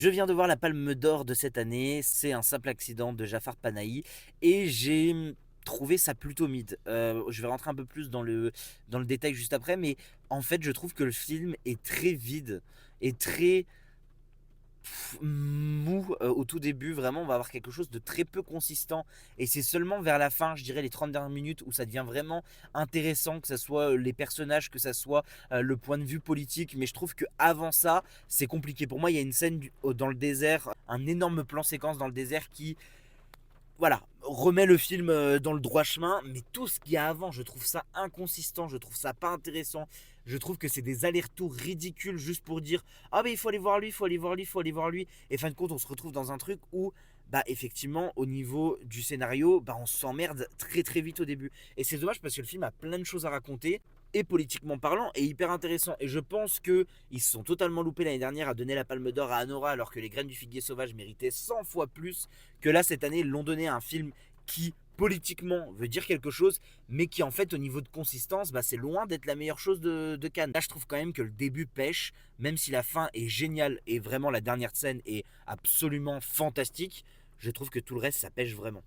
Je viens de voir la Palme d'or de cette année, c'est Un simple accident de Jafar Panahi et j'ai trouvé ça plutôt mid. Je vais rentrer un peu plus dans le détail juste après, mais en fait, je trouve que le film est très vide et très mou, au tout début. Vraiment, on va avoir quelque chose de très peu consistant et c'est seulement vers la fin, je dirais les 30 dernières minutes où ça devient vraiment intéressant, que ça soit, les personnages, que ça soit, le point de vue politique. Mais je trouve qu'avant ça, c'est compliqué. Pour moi, il y a une scène dans le désert, un énorme plan séquence dans le désert qui, voilà, remet le film dans le droit chemin, mais tout ce qu'il y a avant, je trouve ça inconsistant, je trouve ça pas intéressant. Je trouve que c'est des allers-retours ridicules juste pour dire ah mais il faut aller voir lui, il faut aller voir lui, il faut aller voir lui. Et fin de compte, on se retrouve dans un truc où bah effectivement au niveau du scénario, bah on s'emmerde très très vite au début. Et c'est dommage parce que le film a plein de choses à raconter et politiquement parlant est hyper intéressant. Et je pense que ils se sont totalement loupés l'année dernière à donner la Palme d'Or à Anora alors que Les Graines du Figuier Sauvage méritaient 100 fois plus que là cette année ils l'ont donné à un film qui politiquement veut dire quelque chose, mais qui en fait au niveau de consistance, bah, c'est loin d'être la meilleure chose de Cannes. Là je trouve quand même que le début pêche, même si la fin est géniale et vraiment la dernière scène est absolument fantastique, je trouve que tout le reste ça pêche vraiment.